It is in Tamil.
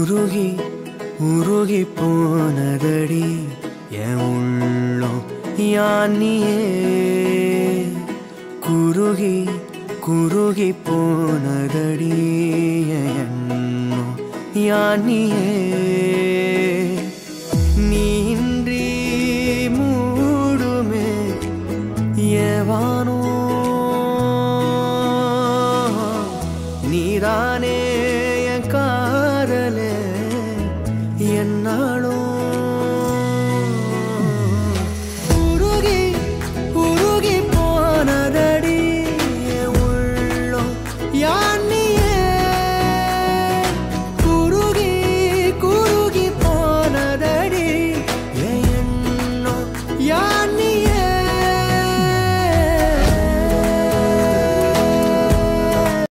உருகி உருகி போனதடி என் உள்ளம் யானியே குருகி குருகி போனதடி என் எண்ணம் யானியே நீன்றி மூடுமே ஏவானோ நீதானே